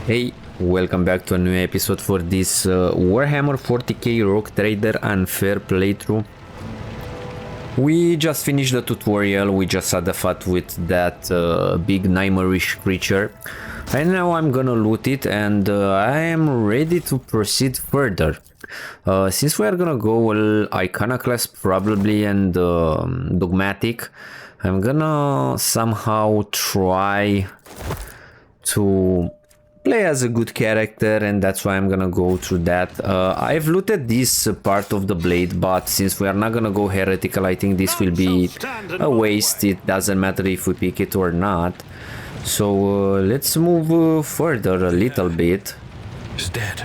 Hey, welcome back to a new episode for this Warhammer 40k Rogue Trader Unfair playthrough. We just finished the tutorial, we just had a fight with that big nightmarish creature. And now I'm gonna loot it and I am ready to proceed further. Since we are gonna go Iconoclast probably and Dogmatic, I'm gonna somehow try to play as a good character, and that's why I'm gonna go through that. I've looted this part of the blade, but since we are not gonna go heretical, I think this will be a waste. It doesn't matter if we pick it or not. So let's move further a little bit. He's dead.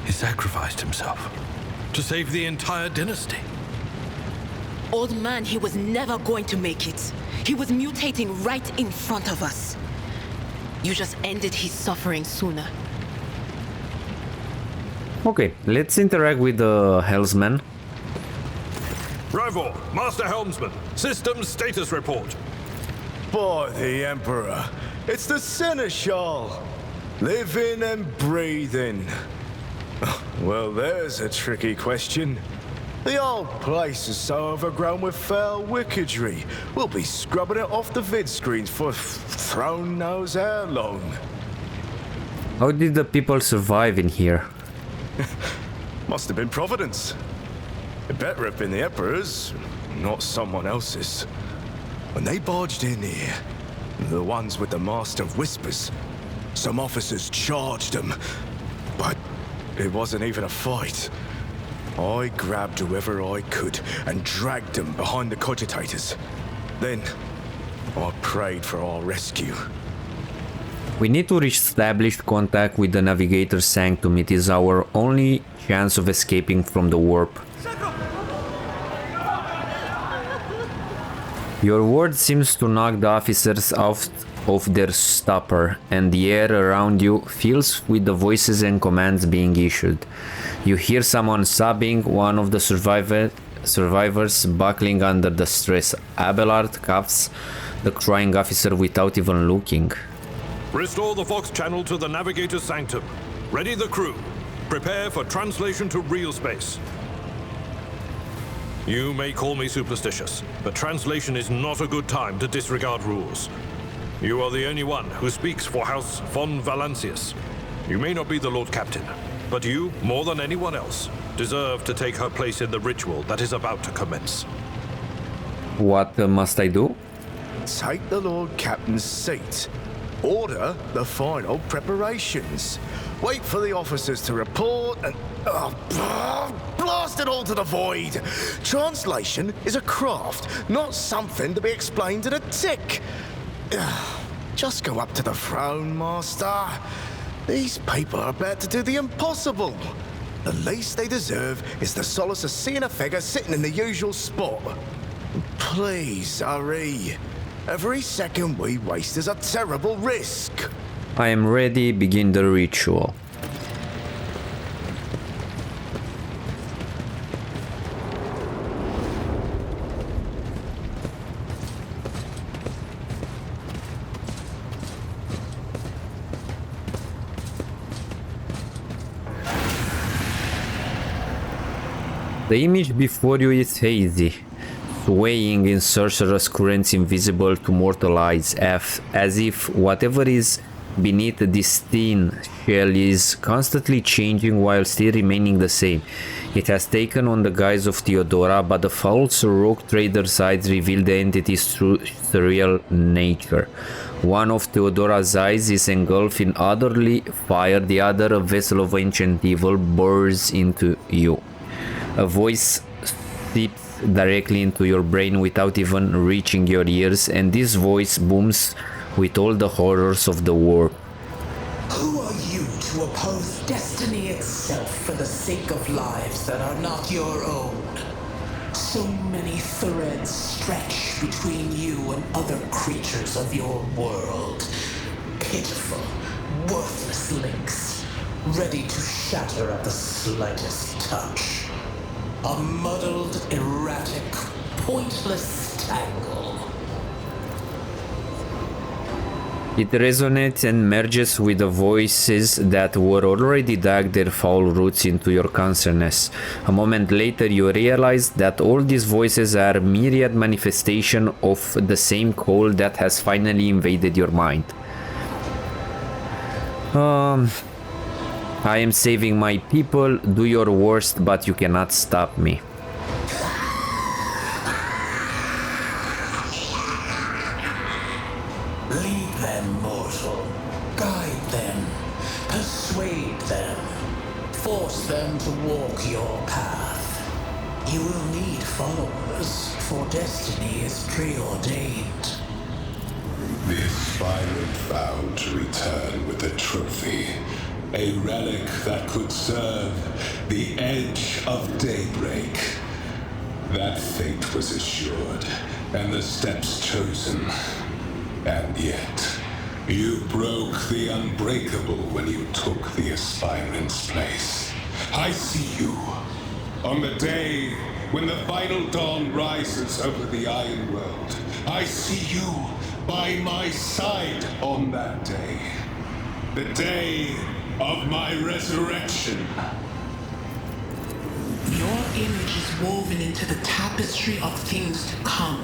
He sacrificed himself to save the entire dynasty. Old man, he was never going to make it. He was mutating right in front of us. You just ended his suffering sooner. Okay, let's interact with the Helmsman. Rivor, Master Helmsman, systems status report. By the Emperor, it's the Seneschal, living and breathing. Well, there's a tricky question. The old place is so overgrown with foul wickedry, we'll be scrubbing it off the vid screens for throne knows how long. How did the people survive in here? Must have been Providence. It better have been the Emperor's, not someone else's. When they barged in here, the ones with the Master of Whispers, some officers charged them, but it wasn't even a fight. I grabbed whoever I could and dragged them behind the cogitators. Then, I prayed for our rescue. We need to reestablish contact with the Navigator's Sanctum. It is our only chance of escaping from the warp. Your word seems to knock the officers out of their stupor, and the air around you fills with the voices and commands being issued. You hear someone sobbing, one of the survivors buckling under the stress. Abelard cuffs the crying officer without even looking. Restore the Vox channel to the Navigator's Sanctum. Ready the crew. Prepare for translation to real space. You may call me superstitious, but translation is not a good time to disregard rules. You are the only one who speaks for House von Valancius. You may not be the Lord Captain, but you, more than anyone else, deserve to take her place in the ritual that is about to commence. What must I do? Take the Lord Captain's seat. Order the final preparations. Wait for the officers to report and... blast it all to the void! Translation is a craft, not something to be explained in a tick. Just go up to the throne, Master. These people are about to do the impossible. The least they deserve is the solace of seeing a figure sitting in the usual spot. Please, hurry. Every second we waste is a terrible risk. I am ready, begin the ritual. The image before you is hazy, swaying in sorcerous currents invisible to mortal eyes, as if whatever is beneath this thin shell is constantly changing while still remaining the same. It has taken on the guise of Theodora, but the false rogue trader's eyes reveal the entity's true surreal nature. One of Theodora's eyes is engulfed in utterly fire, the other, a vessel of ancient evil, bursts into you. A voice seeps directly into your brain without even reaching your ears, and this voice booms with all the horrors of the war. Who are you to oppose destiny itself for the sake of lives that are not your own? So many threads stretch between you and other creatures of your world. Pitiful, worthless links, ready to shatter at the slightest touch. A muddled, erratic, pointless tangle. It resonates and merges with the voices that were already dug their foul roots into your consciousness. A moment later, you realize that all these voices are myriad manifestation of the same call that has finally invaded your mind. I am saving my people. Do your worst, but you cannot stop me. Lead them, mortal. Guide them. Persuade them. Force them to walk your path. You will need followers, for destiny is preordained. The aspirant vowed to return with a trophy, a relic that could serve the edge of daybreak. That fate was assured, and the steps chosen. And yet, you broke the unbreakable when you took the aspirant's place. I see you. On the day when the final dawn rises over the Iron World, I see you by my side on that day. The day of my resurrection. Your image is woven into the tapestry of things to come.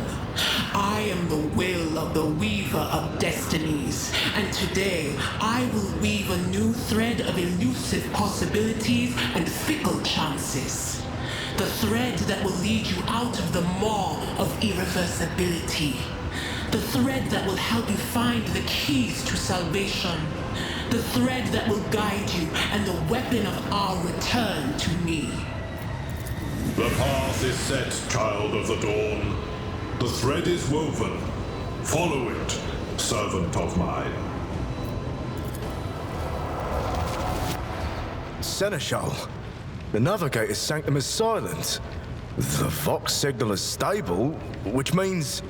I am the will of the weaver of destinies, and today I will weave a new thread of elusive possibilities and fickle chances. The thread that will lead you out of the maw of irreversibility. The thread that will help you find the keys to salvation. The thread that will guide you and the weapon of our return to me. The path is set, child of the dawn. The thread is woven. Follow it, servant of mine. Seneschal, the navigator's sanctum is silent. The Vox signal is stable, which means...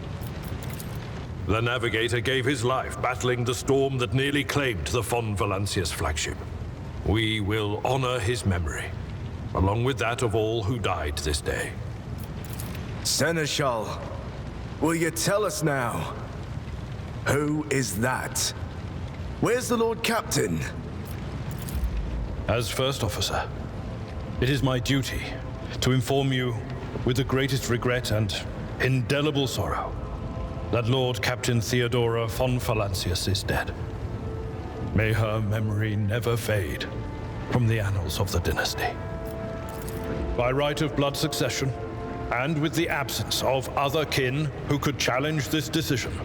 The navigator gave his life battling the storm that nearly claimed the Von Valancius flagship. We will honor his memory, along with that of all who died this day. Seneschal, will you tell us now? Who is that? Where's the Lord Captain? As First Officer, it is my duty to inform you with the greatest regret and indelible sorrow that Lord Captain Theodora von Valancius is dead. May her memory never fade from the annals of the dynasty. By right of blood succession, and with the absence of other kin who could challenge this decision,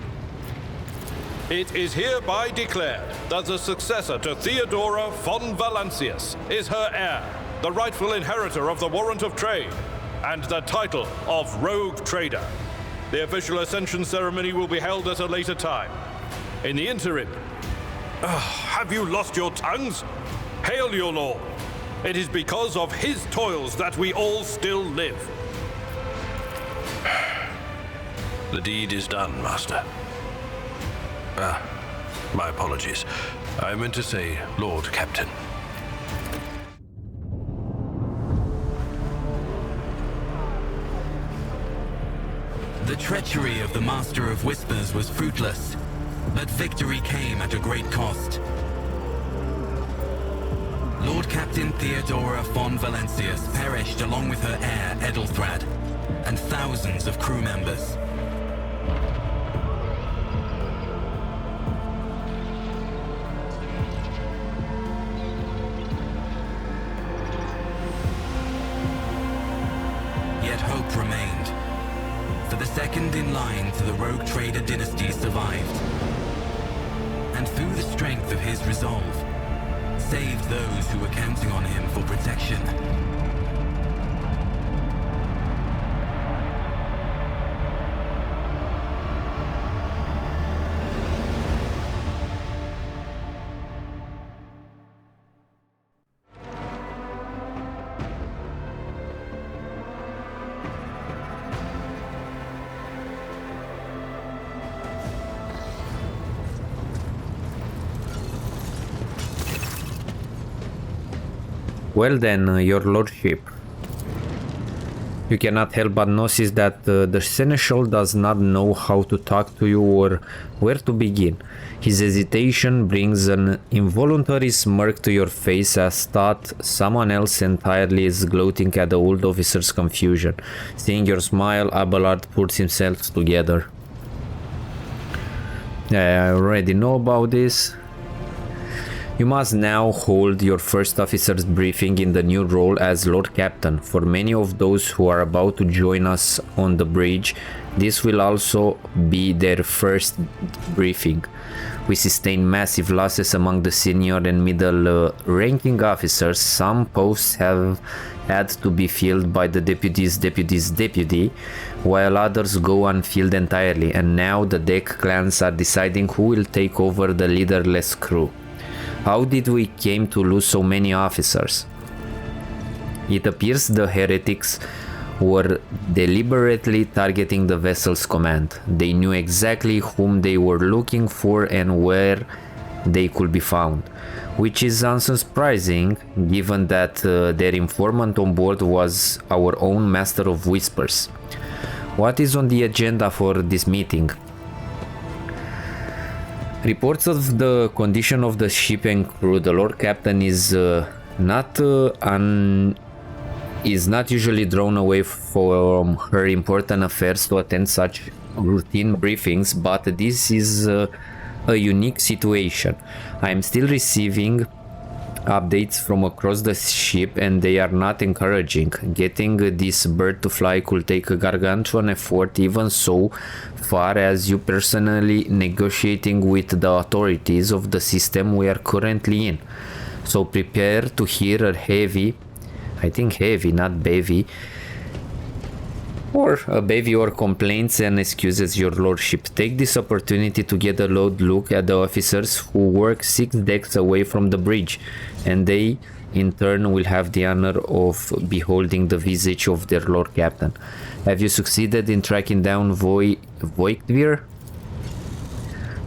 it is hereby declared that the successor to Theodora von Valancius is her heir, the rightful inheritor of the warrant of trade, and the title of Rogue Trader. The official ascension ceremony will be held at a later time. In the interim, have you lost your tongues? Hail your lord. It is because of his toils that we all still live. The deed is done, Master. My apologies. I meant to say Lord Captain. The treachery of the Master of Whispers was fruitless, but victory came at a great cost. Lord Captain Theodora von Valancius perished along with her heir, Edelthrad, and thousands of crew members. Yet hope remained. For the second in line to the Rogue Trader dynasty survived, and through the strength of his resolve, saved those who were counting on him for protection. Well then, your lordship. You cannot help but notice that the seneschal does not know how to talk to you or where to begin. His hesitation brings an involuntary smirk to your face as thought someone else entirely is gloating at the old officer's confusion. Seeing your smile, Abelard puts himself together. I already know about this. You must now hold your first officer's briefing in the new role as Lord Captain. For many of those who are about to join us on the bridge, this will also be their first briefing. We sustained massive losses among the senior and middle ranking officers. Some posts have had to be filled by the deputy's deputy, while others go unfilled entirely, and now the deck clans are deciding who will take over the leaderless crew. How did we came to lose so many officers? It appears the heretics were deliberately targeting the vessel's command. They knew exactly whom they were looking for and where they could be found, which is unsurprising given that their informant on board was our own Master of Whispers. What is on the agenda for this meeting? Reports of the condition of the ship and crew. The Lord Captain is not usually drawn away from her important affairs to attend such routine briefings, but this is a unique situation. I am still receiving updates from across the ship and they are not encouraging. Getting this bird to fly could take a gargantuan effort, even so far as you personally negotiating with the authorities of the system we are currently in. So prepare to hear a heavy, I think heavy, not bevy, or a bevy or complaints and excuses, your lordship. Take this opportunity to get a look at the officers who work 6 decks away from the bridge, and they in turn will have the honor of beholding the visage of their Lord Captain. Have you succeeded in tracking down Voigtvir?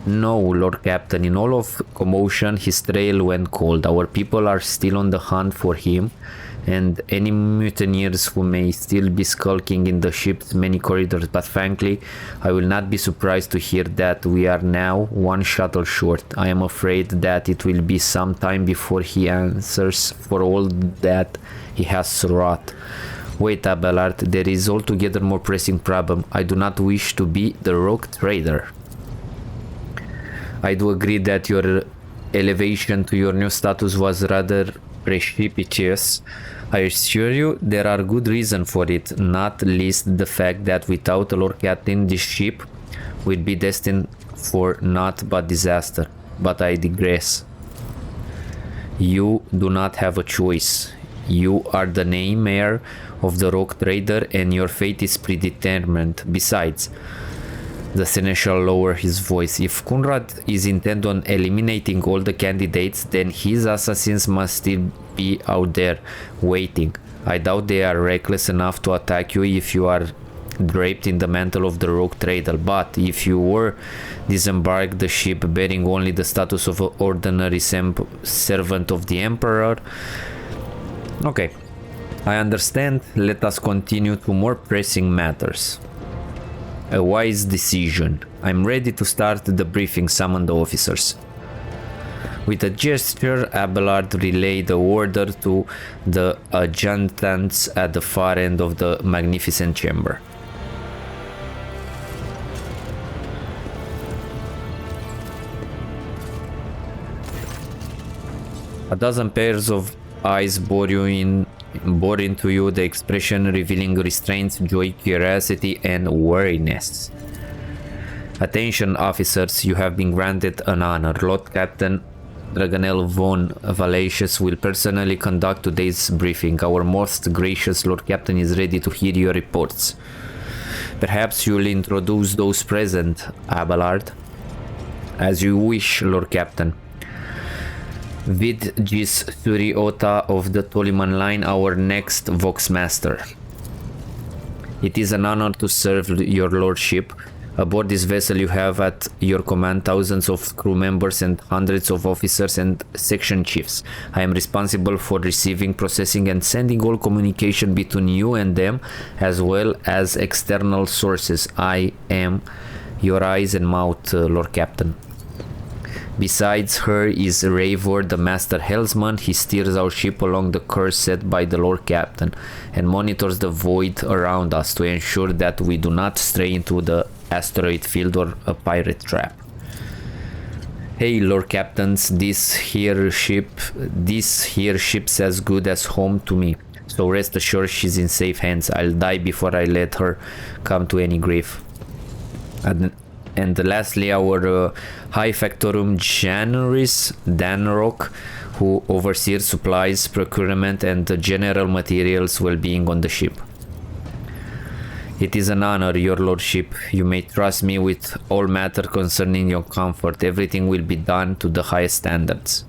No, Lord Captain. In all of commotion, his trail went cold. Our people are still on the hunt for him, and any mutineers who may still be skulking in the ship's many corridors, but frankly, I will not be surprised to hear that we are now 1 shuttle short. I am afraid that it will be some time before he answers for all that he has wrought. Wait, Abelard, there is altogether more pressing problem. I do not wish to be the rogue trader. I do agree that your elevation to your new status was rather precipitous. I assure you there are good reasons for it, not least the fact that without a Lord Captain this ship would be destined for naught but disaster. But I digress. You do not have a choice. You are the name heir of the rogue trader and your fate is predetermined. Besides, the seneschal lowered his voice. If Kunrad is intent on eliminating all the candidates, then his assassins must still be out there waiting. I doubt they are reckless enough to attack you if you are draped in the mantle of the rogue trader, but if you were disembark the ship bearing only the status of an ordinary servant of the Emperor. Okay, I understand. Let us continue to more pressing matters. A wise decision. I'm ready to start the briefing. Summon the officers. With a gesture, Abelard relayed the order to the adjutants at the far end of the magnificent chamber. A dozen pairs of eyes bore into you, the expression revealing restraint, joy, curiosity, and wariness. Attention, officers, you have been granted an honor. Lord Captain Draganel von Valacius will personally conduct today's briefing. Our most gracious Lord Captain is ready to hear your reports. Perhaps you'll introduce those present, Abelard. As you wish, Lord Captain. Vidgis Suriota of the Toliman line, our next Voxmaster. It is an honor to serve your lordship. Aboard this vessel you have at your command thousands of crew members and hundreds of officers and section chiefs. I am responsible for receiving, processing and sending all communication between you and them, as well as external sources. I am your eyes and mouth, Lord Captain. Besides her is Ravor, the Master Helmsman. He steers our ship along the course set by the Lord Captain and monitors the void around us to ensure that we do not stray into the asteroid field or a pirate trap. Hey Lord Captains, this here ship's as good as home to me, so rest assured she's in safe hands. I'll die before I let her come to any grave. And lastly, our High Factorum Generis Danrock, who oversees supplies, procurement and the general materials well-being on the ship. It is an honor, your lordship. You may trust me with all matter concerning your comfort. Everything will be done to the highest standards.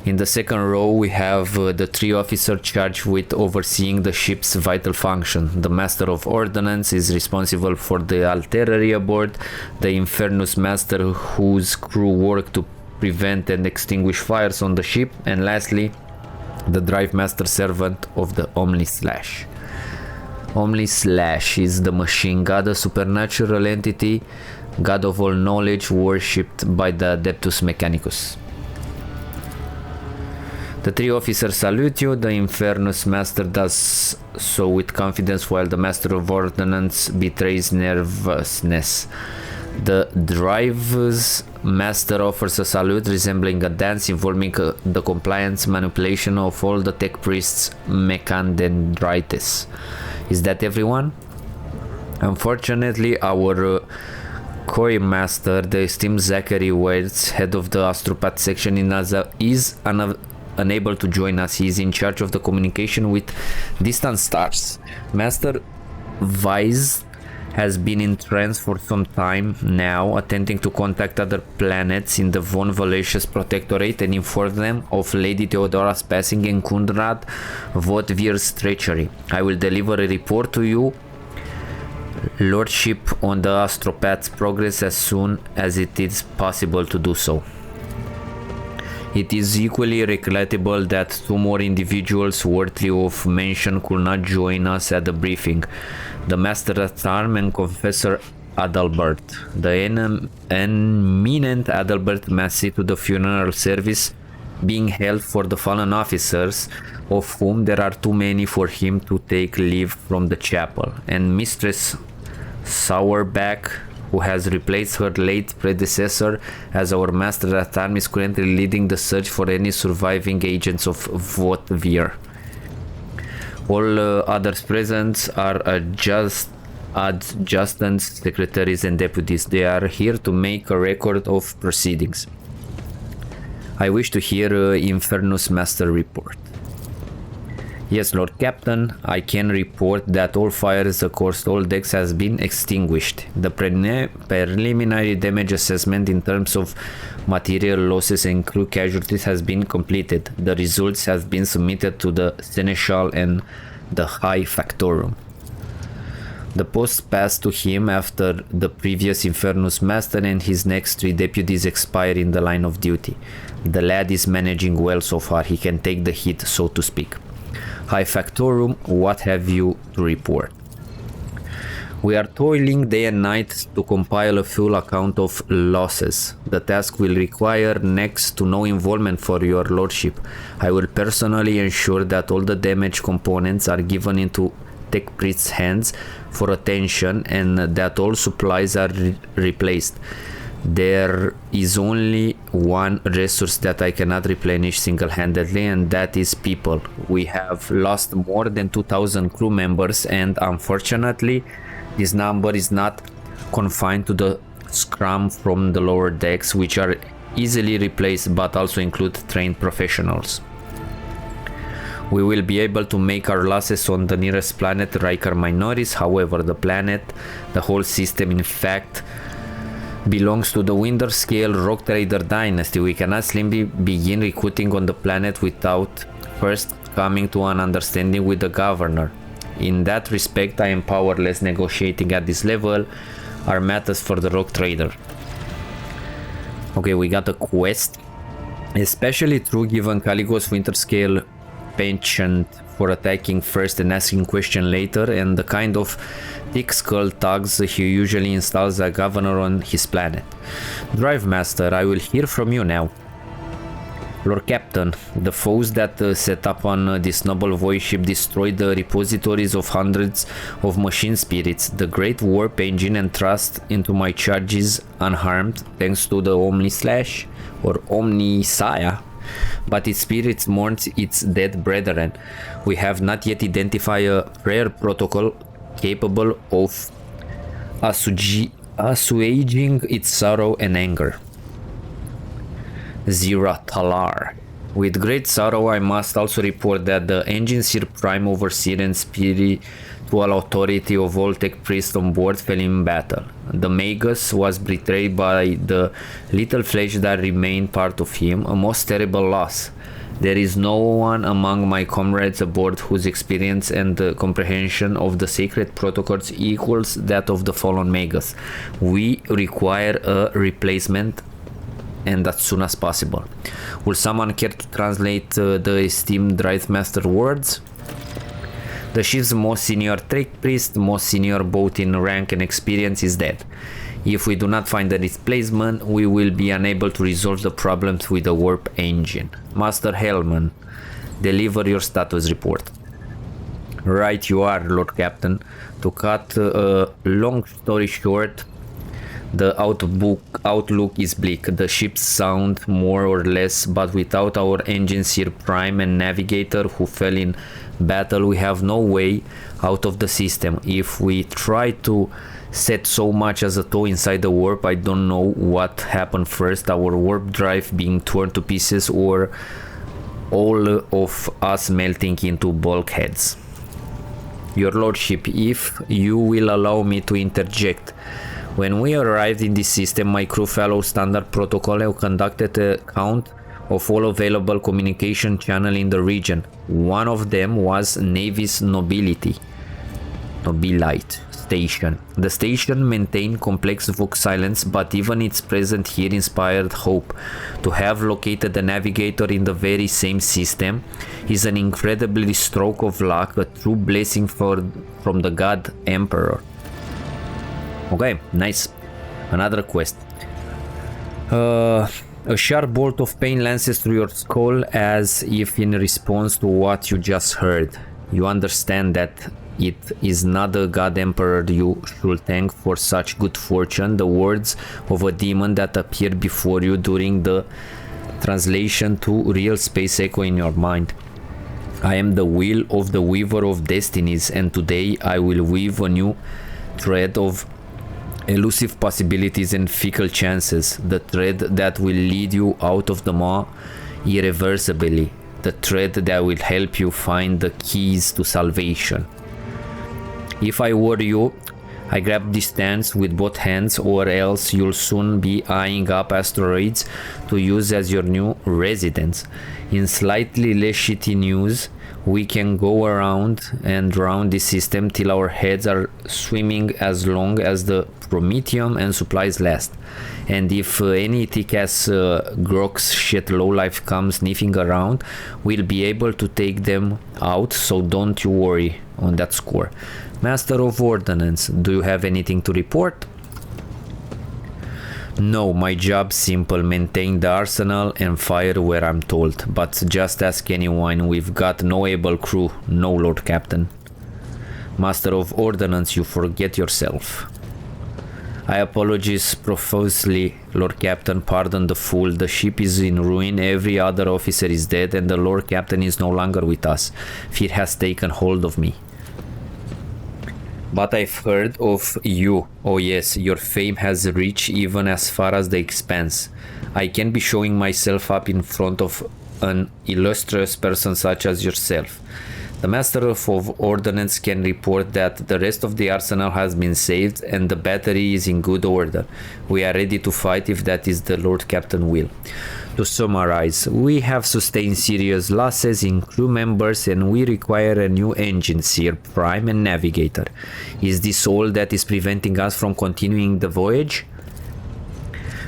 In the second row we have the 3 officers charged with overseeing the ship's vital function. The Master of Ordnance is responsible for the artillery aboard, the Infernus Master whose crew work to prevent and extinguish fires on the ship, and lastly the Drive Master servant of the Omnislash. Omnislash is the machine god, a supernatural entity, god of all knowledge, worshipped by the Adeptus Mechanicus. The 3 officers salute you. The Infernus Master does so with confidence, while the Master of Ordnance betrays nervousness. The Drive's Master offers a salute resembling a dance involving the compliance manipulation of all the tech priests' mechandendritis. Is that everyone? Unfortunately, our Koi Master, the esteemed Zachary Waits, head of the Astropath section in NASA, is unable to join us. He is in charge of the communication with distant stars. Master Vise has been in trance for some time now, attempting to contact other planets in the Von Valesius Protectorate and inform them of Lady Theodora's passing and Kunrad Votvir's treachery. I will deliver a report to you, Lordship, on the Astropath's progress as soon as it is possible to do so. It is equally regrettable that 2 more individuals worthy of mention could not join us at the briefing. The Master at Arms and Confessor Adalbert. The eminent Adalbert must see to the funeral service being held for the fallen officers, of whom there are too many for him to take leave from the chapel, and Mistress Sourback, who has replaced her late predecessor as our Master at Arms, is currently leading the search for any surviving agents of Votvir. All others present are adjutants, secretaries and deputies. They are here to make a record of proceedings. I wish to hear Infernus Master report. Yes, Lord Captain, I can report that all fires across all decks has been extinguished. The preliminary damage assessment in terms of material losses and crew casualties has been completed. The results have been submitted to the Seneschal and the High Factorum. The post passed to him after the previous Infernus Master and his next 3 deputies expire in the line of duty. The lad is managing well so far. He can take the hit, so to speak. High Factorum, what have you to report? We are toiling day and night to compile a full account of losses. The task will require next to no involvement for your lordship. I will personally ensure that all the damaged components are given into Tech Priest's hands for attention and that all supplies are replaced. There is only one resource that I cannot replenish single-handedly, and that is people. We have lost more than 2,000 crew members, and unfortunately this number is not confined to the scrum from the lower decks, which are easily replaced but also include trained professionals. We will be able to make our losses on the nearest planet, Riker Minoris. However, the whole system in fact belongs to the Winder Scale Rock Trader dynasty. We cannot simply begin recruiting on the planet without first coming to an understanding with the governor. In that respect, I am powerless negotiating at this level. are matters for the rogue trader. Okay, we got a quest. Especially true given Caligo's Winterscale penchant for attacking first and asking question later, and the kind of thick skull thugs he usually installs a governor on his planet. Drive Master, I will hear from you now. Lord Captain, the foes that set up on this noble void ship destroyed the repositories of hundreds of machine spirits. The great warp engine and thrust into my charges unharmed thanks to the Omni-Slash or Omni-Saya, but its spirits mourns its dead brethren. We have not yet identified a prayer protocol capable of assuaging its sorrow and anger. Zira Talar. With great sorrow, I must also report that the Engineer Prime Overseer and spiritual authority of all tech priests on board fell in battle. The Magus was betrayed by the little flesh that remained part of him, a most terrible loss. There is no one among my comrades aboard whose experience and comprehension of the sacred protocols equals that of the fallen Magus. We require a replacement, and as soon as possible. Will someone care to translate the esteemed Drive Master words? The ship's most senior tech priest, most senior both in rank and experience, is dead. If we do not find a replacement, we will be unable to resolve the problems with the warp engine. Master Hellman, deliver your status report. Right you are, Lord Captain. To cut a long story short, the outlook is bleak. The ships sound more or less, but without our Engineer Prime and Navigator who fell in battle, we have no way out of the system. If we try to set so much as a toe inside the warp, I don't know what happened first, our warp drive being torn to pieces or all of us melting into bulkheads. Your Lordship, if you will allow me to interject, when we arrived in this system, my crew followed standard protocol and conducted a count of all available communication channels in the region. One of them was Navy's Nobilite station. The station maintained complex vox silence, but even its presence here inspired hope. To have located the Navigator in the very same system is an incredibly stroke of luck, a true blessing from the God Emperor. Okay, nice. Another quest. A sharp bolt of pain lances through your skull as if in response to what you just heard. You understand that it is not the God Emperor you should thank for such good fortune, the words of a demon that appeared before you during the translation to real space echo in your mind. I am the will of the Weaver of Destinies, and today I will weave a new thread of elusive possibilities and fickle chances, the thread that will lead you out of the maw irreversibly, the thread that will help you find the keys to salvation. If I were you, I grab distance with both hands, or else you'll soon be eyeing up asteroids to use as your new residence. In slightly less shitty news, we can go around and round this system till our heads are swimming as long as the promethium and supplies last. And if any thick-ass Grox shit lowlife comes sniffing around, we'll be able to take them out, so don't you worry on that score. Master of Ordnance, do you have anything to report? No, my job's simple, maintain the arsenal and fire where I'm told, but just ask anyone, we've got no able crew, no Lord Captain. Master of Ordnance, you forget yourself. I apologize profusely, Lord Captain, pardon the fool, the ship is in ruin, every other officer is dead, and the Lord Captain is no longer with us. Fear has taken hold of me. But I've heard of you. Oh yes, your fame has reached even as far as the expanse. I can be showing myself up in front of an illustrious person such as yourself. The Master of Ordnance can report that the rest of the arsenal has been saved and the battery is in good order. We are ready to fight if that is the Lord Captain will. To summarize, we have sustained serious losses in crew members and we require a new engine, Seer, Prime and Navigator. Is this all that is preventing us from continuing the voyage?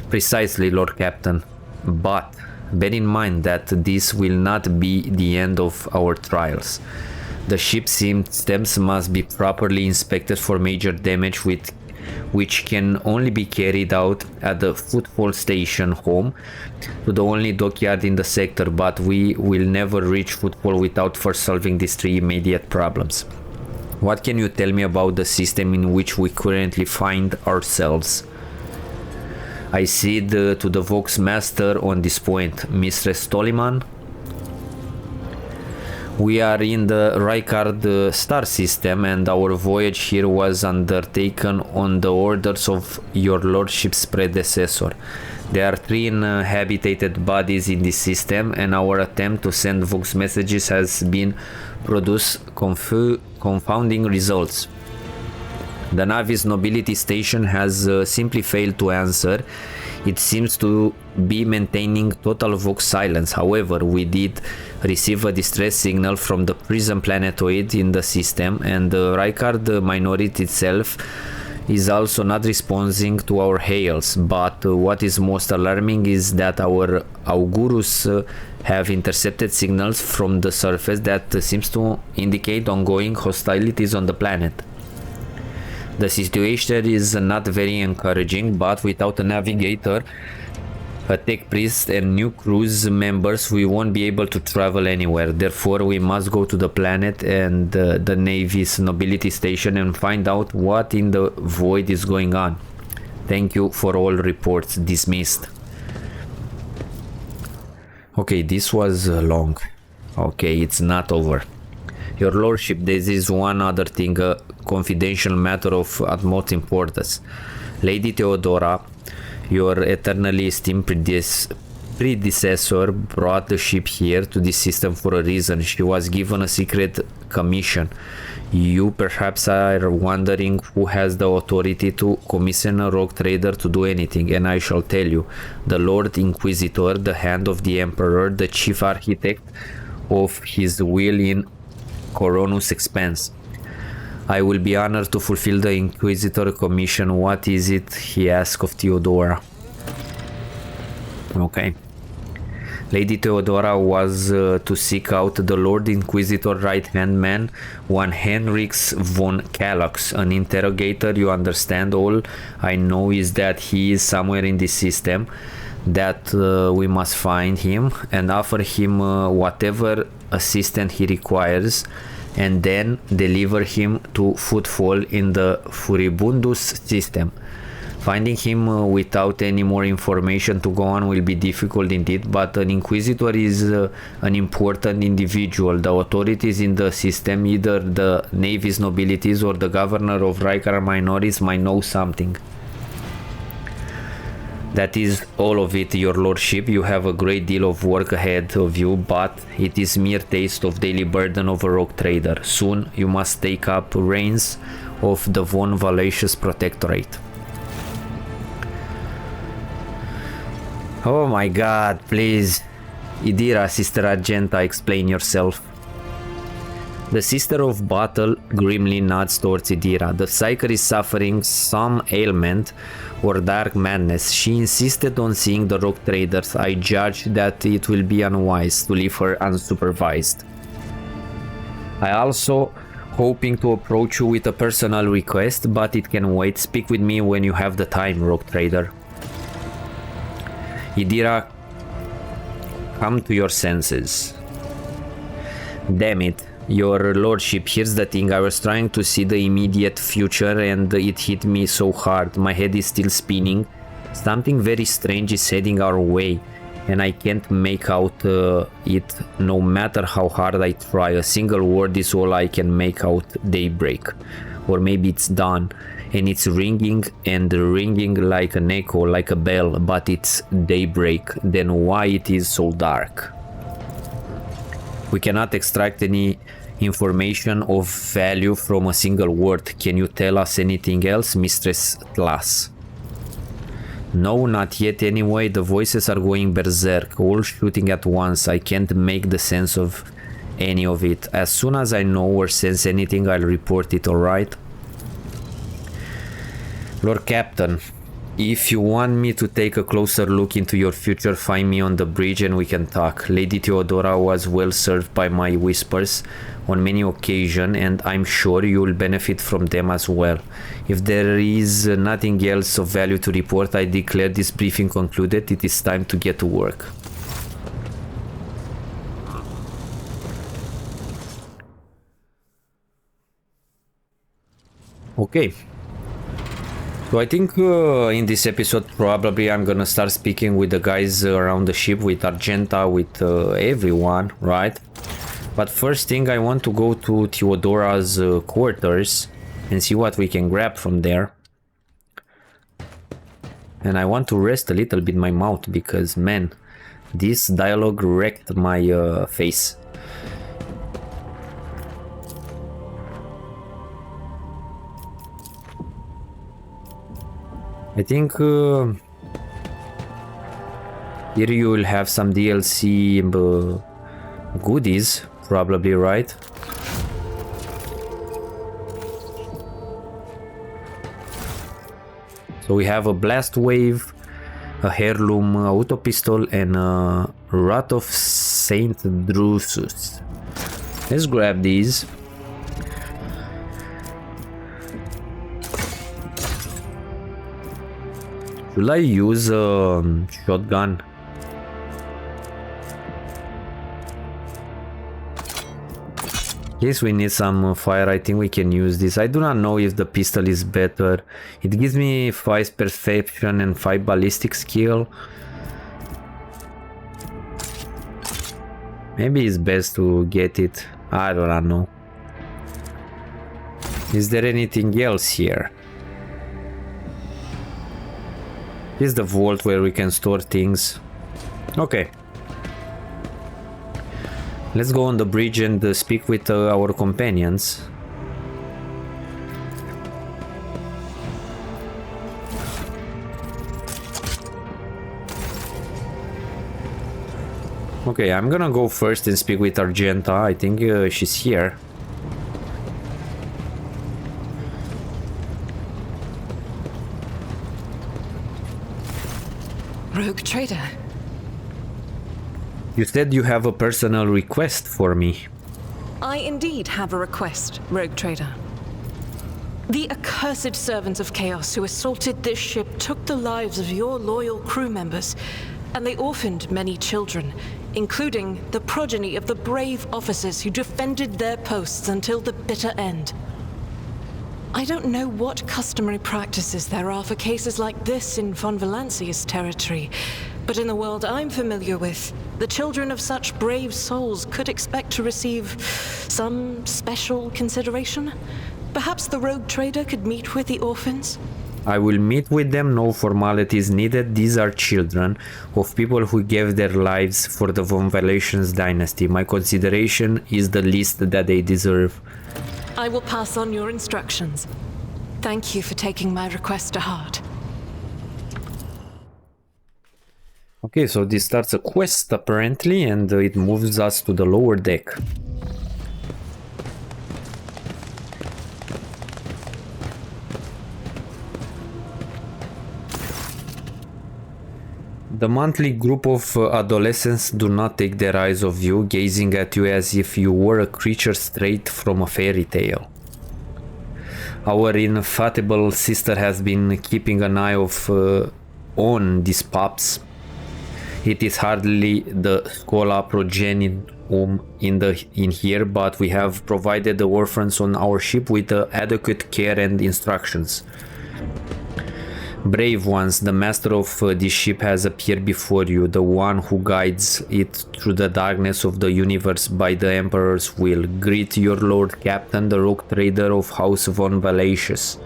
Precisely, Lord Captain. But bear in mind that this will not be the end of our trials. The ship's systems must be properly inspected for major damage which can only be carried out at the footfall station home to the only dockyard in the sector, but we will never reach footfall without first solving these three immediate problems. What can you tell me about the system in which we currently find ourselves? I cede to the Vox Master on this point, Mistress Toliman. We are in the Rykard star system and our voyage here was undertaken on the orders of your lordship's predecessor. There are 3 inhabited bodies in this system and our attempt to send Vox messages has been produced confounding results. The Navy's Nobility Station has simply failed to answer. It seems to be maintaining total Vox silence. However, we did receive a distress signal from the prison planetoid in the system, and the Rykard minority itself is also not responding to our hails. But what is most alarming is that our Augurus have intercepted signals from the surface that seems to indicate ongoing hostilities on the planet. The situation is not very encouraging, but without a navigator, a tech priest and new crews members, we won't be able to travel anywhere. Therefore, we must go to the planet and the Navy's Nobility Station and find out what in the void is going on. Thank you for all reports. Dismissed. Okay, this was long. Okay, it's not over. Your lordship, this is one other thing, a confidential matter of utmost importance. Lady Theodora, your eternally esteemed predecessor, brought the ship here to this system for a reason. She was given a secret commission. You perhaps are wondering who has the authority to commission a rogue trader to do anything, and I shall tell you. The Lord Inquisitor, the hand of the Emperor, the chief architect of his will in Coronus Expanse. I will be honored to fulfill the Inquisitor commission. What is it? He asked of Theodora. Okay. Lady Theodora was to seek out the Lord Inquisitor right-hand man, one Henrix von Kalox, an interrogator. You understand? All I know is that he is somewhere in this system, that we must find him and offer him whatever assistance he requires, and then deliver him to footfall in the Furibundus system. Finding him without any more information to go on will be difficult indeed, but an Inquisitor is an important individual. The authorities in the system, either the Navy's nobilities or the governor of Rykar minorities, might know something. That is all of it, your lordship. You have a great deal of work ahead of you, but it is mere taste of daily burden of a rogue trader. Soon you must take up reins of the Von Valacious Protectorate. Oh my god, please. Idira, Sister Argenta, explain yourself. The Sister of Battle grimly nods towards Idira. The Psyker is suffering some ailment or dark madness. She insisted on seeing the rogue traders. I judge that it will be unwise to leave her unsupervised. I also hoping to approach you with a personal request, but it can wait. Speak with me when you have the time, rogue trader. Idira, come to your senses. Damn it. Your lordship, here's the thing. I was trying to see the immediate future and it hit me so hard. My head is still spinning. Something very strange is heading our way and I can't make out it no matter how hard I try. A single word is all I can make out. Daybreak. Or maybe it's dawn. And it's ringing and ringing like an echo, like a bell, but it's daybreak. Then why it is so dark? We cannot extract any information of value from a single word. Can you tell us anything else, Mistress Tlas? No, not yet anyway. The voices are going berserk, all shooting at once. I can't make the sense of any of it. As soon as I know or sense anything, I'll report it, alright? Lord Captain, if you want me to take a closer look into your future, find me on the bridge and we can talk. Lady Theodora was well served by my whispers on many occasions, and I'm sure you'll benefit from them as well. If there is nothing else of value to report, I declare this briefing concluded. It is time to get to work. Okay. So I think in this episode probably I'm gonna start speaking with the guys around the ship, with Argenta, with everyone, right? But first thing, I want to go to Theodora's quarters and see what we can grab from there. And I want to rest a little bit my mouth because, man, this dialogue wrecked my face. I think here you will have some DLC goodies, probably, right? So we have a blast wave, a heirloom auto pistol, and a Wrath of Saint Drusus. Let's grab these. Should I use a shotgun? In case we need some fire, I think we can use this. I do not know if the pistol is better. It gives me 5 perception and 5 ballistic skill. Maybe it's best to get it. I do not know. Is there anything else here? This is the vault where we can store things. Okay. Let's go on the bridge and speak with our companions. Okay, I'm gonna go first and speak with Argenta. I think she's here. Rogue trader. You said you have a personal request for me. I indeed have a request, Rogue trader. The accursed servants of chaos who assaulted this ship took the lives of your loyal crew members, and they orphaned many children, including the progeny of the brave officers who defended their posts until the bitter end. I don't know what customary practices there are for cases like this in Von Valancius territory, but in the world I'm familiar with, the children of such brave souls could expect to receive some special consideration. Perhaps the rogue trader could meet with the orphans? I will meet with them, no formalities needed. These are children of people who gave their lives for the Von Valancius dynasty. My consideration is the least that they deserve. I will pass on your instructions. Thank you for taking my request to heart. Okay, so this starts a quest apparently, and it moves us to the lower deck. The monthly group of adolescents do not take their eyes off you, gazing at you as if you were a creature straight from a fairy tale. Our infatigable sister has been keeping an eye on these pups. It is hardly the Scola progenium in here, but we have provided the orphans on our ship with adequate care and instructions. Brave ones, the master of this ship has appeared before you, the one who guides it through the darkness of the universe by the Emperor's will. Greet your Lord Captain, the rogue trader of House Von Valancius.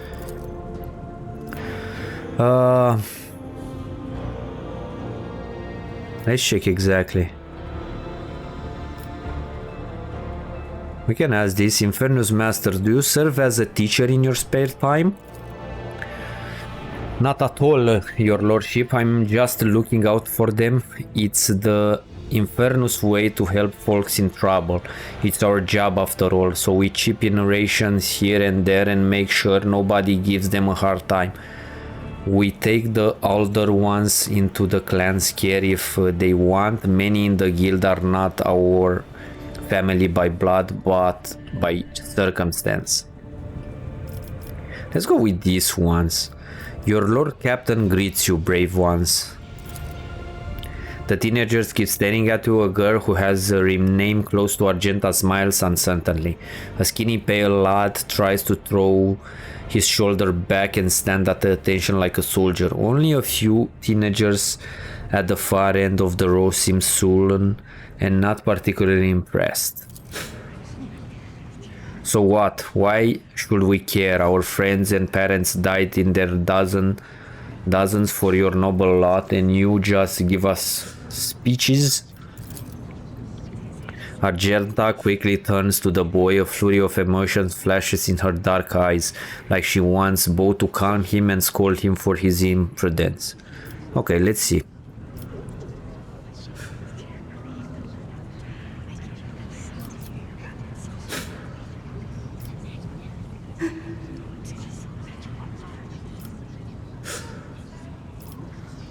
Let's check exactly. We can ask this. Infernus Master, do you serve as a teacher in your spare time? Not at all, your lordship. I'm just looking out for them. It's the Infernus way to help folks in trouble. It's our job after all, so we chip in rations here and there and make sure nobody gives them a hard time. We take the older ones into the clan's care if they want. Many in the guild are not our family by blood, but by circumstance. Let's go with these ones. Your Lord Captain greets you, brave ones. The teenagers keep staring at you. A girl who has a name close to Argenta smiles uncertainly. A skinny pale lad tries to throw his shoulder back and stand at attention like a soldier. Only a few teenagers at the far end of the row seem sullen and not particularly impressed. So what? Why should we care? Our friends and parents died in their dozens for your noble lot, and you just give us speeches? Argenta quickly turns to the boy. A flurry of emotions flashes in her dark eyes, like she wants both to calm him and scold him for his imprudence. Okay, let's see.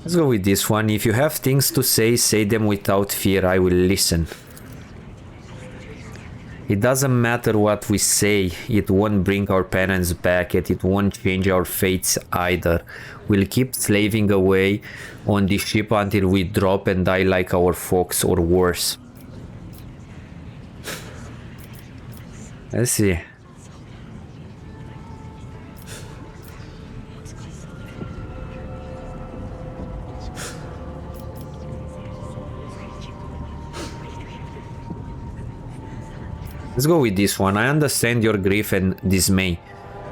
Let's go with this one. If you have things to say them without fear. I will listen. It doesn't matter what we say. It won't bring our parents back, and it won't change our fates either. We'll keep slaving away on the ship until we drop and die like our folks, or worse. Let's see. Let's go with this one. I understand your grief and dismay.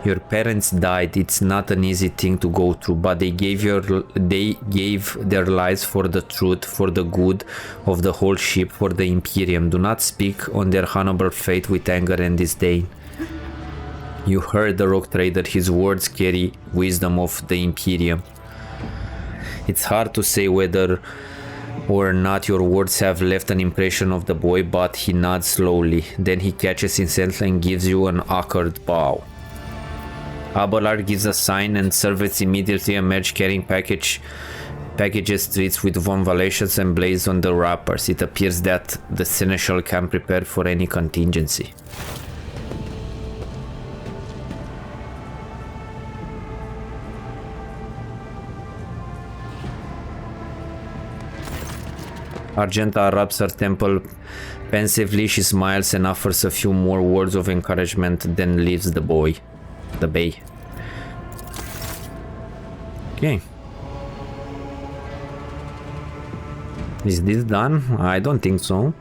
Your parents died. It's not an easy thing to go through, but they gave their lives for the truth, for the good of the whole ship, for the Imperium. Do not speak on their honorable fate with anger and disdain. You heard the rogue trader. His words carry wisdom of the Imperium. It's hard to say whether or not your words have left an impression of the boy, but he nods slowly. Then he catches himself and gives you an awkward bow. Abelard gives a sign and servants immediately emerge carrying packages streets with von Valations and blades on the wrappers. It appears that the Seneschal can prepare for any contingency. Argenta rubs her temple pensively. She smiles and offers a few more words of encouragement, then leaves the bay. Okay. Is this done? I don't think so.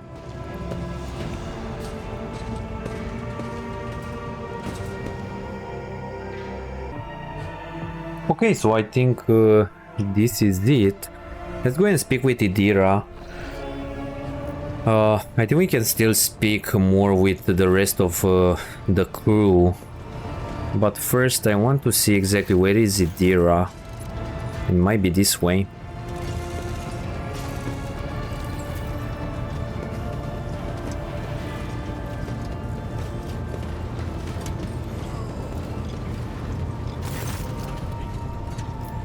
Okay, so I think this is it. Let's go and speak with Idira. I think we can still speak more with the rest of the crew. But first I want to see exactly where is Idira. It might be this way.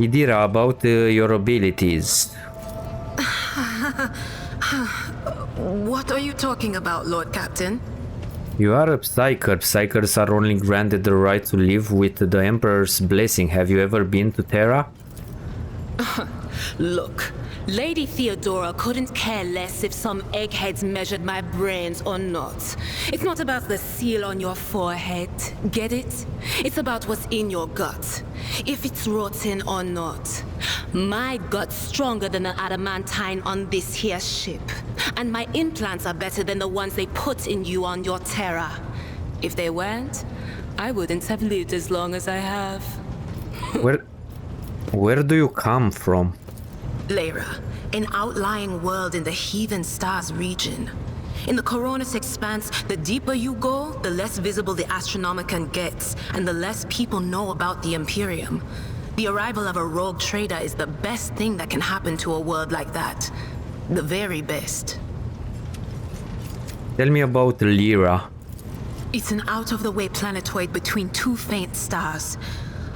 Idira, about your abilities. What are you talking about, Lord Captain? You are a Psyker. Psykers are only granted the right to live with the Emperor's blessing. Have you ever been to Terra? Look, Lady Theodora couldn't care less if some eggheads measured my brains or not. It's not about the seal on your forehead, get it? It's about what's in your gut, if it's rotten or not. My gut's stronger than the adamantine on this here ship, and my implants are better than the ones they put in you on your Terra. If they weren't, I wouldn't have lived as long as I have. Where do you come from? Lyra, an outlying world in the Heathen Stars region. In the Coronis expanse, the deeper you go, the less visible the Astronomicon gets, and the less people know about the Imperium. The arrival of a rogue trader is the best thing that can happen to a world like that. The very best. Tell me about Lyra. It's an out-of-the-way planetoid between two faint stars.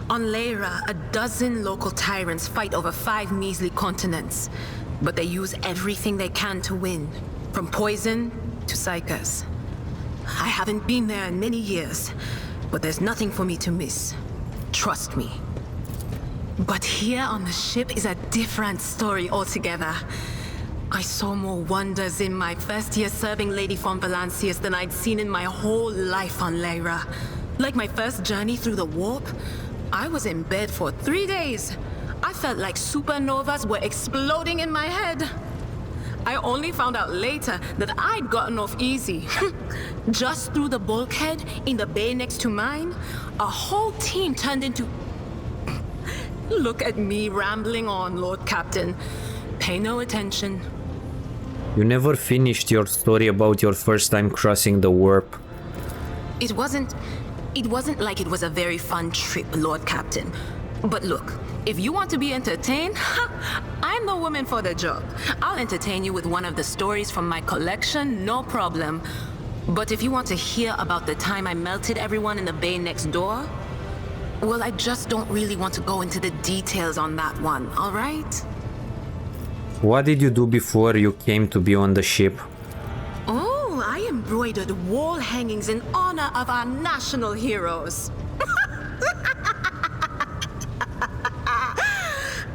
On Lyra, a dozen local tyrants fight over 5 measly continents. But they use everything they can to win, from poison to psychers. I haven't been there in many years, but there's nothing for me to miss. Trust me. But here on the ship is a different story altogether. I saw more wonders in my first year serving Lady von Valancius than I'd seen in my whole life on Lyra. Like my first journey through the warp, I was in bed for 3 days. I felt like supernovas were exploding in my head. I only found out later that I'd gotten off easy. Just through the bulkhead in the bay next to mine, a whole team turned into... Look at me rambling on, Lord Captain. Pay no attention. You never finished your story about your first time crossing the warp. It wasn't like it was a very fun trip, Lord Captain. But look, if you want to be entertained, I'm the woman for the job. I'll entertain you with one of the stories from my collection, no problem. But if you want to hear about the time I melted everyone in the bay next door, well, I just don't really want to go into the details on that one, all right? What did you do before you came to be on the ship? Oh, I embroidered wall hangings in honor of our national heroes.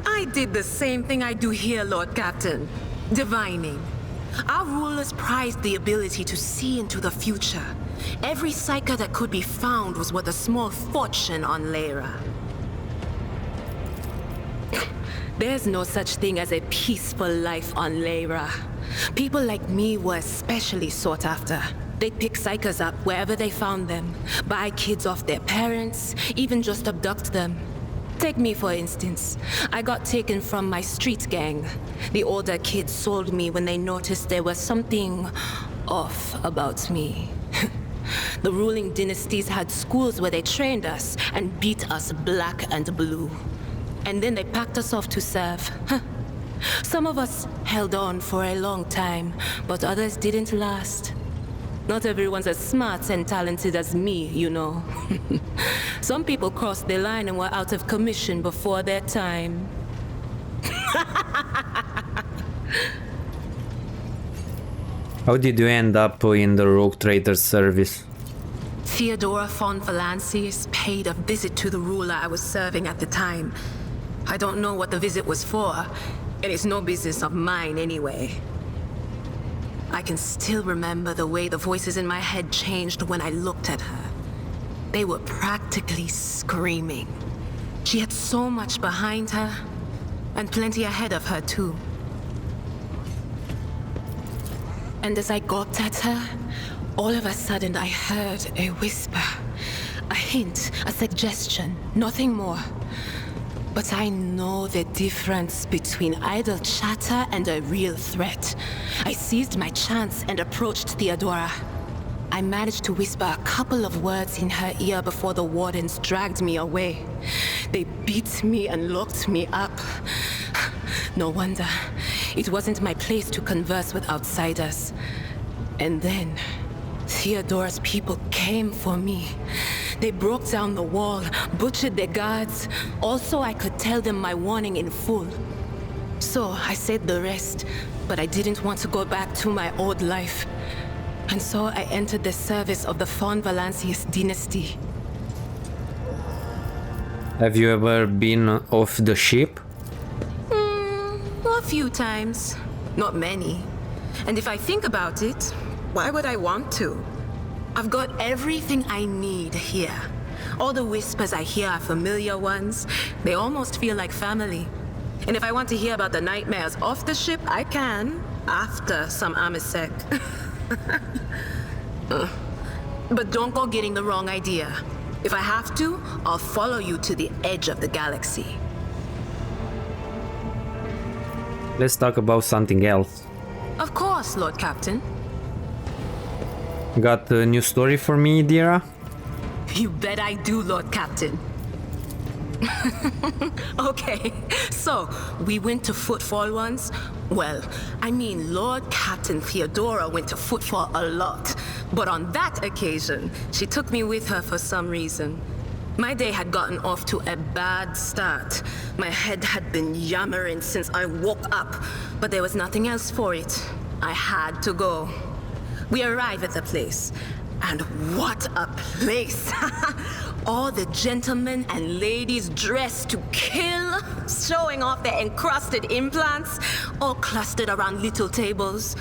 I did the same thing I do here, Lord Captain. Divining. Our rulers prized the ability to see into the future. Every psyker that could be found was worth a small fortune on Lyra. There's no such thing as a peaceful life on Lyra. People like me were especially sought after. They'd pick psychers up wherever they found them, buy kids off their parents, even just abduct them. Take me, for instance. I got taken from my street gang. The older kids sold me when they noticed there was something off about me. The ruling dynasties had schools where they trained us and beat us black and blue. And then they packed us off to serve. Some of us held on for a long time, but others didn't last. Not everyone's as smart and talented as me, you know. Some people crossed the line and were out of commission before their time. How did you end up in the rogue trader's service? Theodora von Valancius paid a visit to the ruler I was serving at the time. I don't know what the visit was for, and it's no business of mine anyway. I can still remember the way the voices in my head changed when I looked at her. They were practically screaming. She had so much behind her, and plenty ahead of her too. And as I gawped at her, all of a sudden I heard a whisper. A hint, a suggestion, nothing more. But I know the difference between idle chatter and a real threat. I seized my chance and approached Theodora. I managed to whisper a couple of words in her ear before the wardens dragged me away. They beat me and locked me up. No wonder. It wasn't my place to converse with outsiders. And then, Theodora's people came for me. They broke down the wall, butchered their guards. Also, I could tell them my warning in full. So I said the rest, but I didn't want to go back to my old life. And so I entered the service of the von Valancius dynasty. Have you ever been off the ship? A few times. Not many. And if I think about it, why would I want to? I've got everything I need here. All the whispers I hear are familiar ones. They almost feel like family. And if I want to hear about the nightmares off the ship, I can, after some Amisec. But don't go getting the wrong idea. If I have to, I'll follow you to the edge of the galaxy. Let's talk about something else. Of course, Lord Captain. Got a new story for me, Dira? You bet I do, Lord Captain. Okay, so we went to Footfall once. Well, I mean, Lord Captain Theodora went to Footfall a lot. But on that occasion, she took me with her for some reason. My day had gotten off to a bad start. My head had been yammering since I woke up, but there was nothing else for it. I had to go. We arrived at the place, and what a place! All the gentlemen and ladies dressed to kill, showing off their encrusted implants, all clustered around little tables.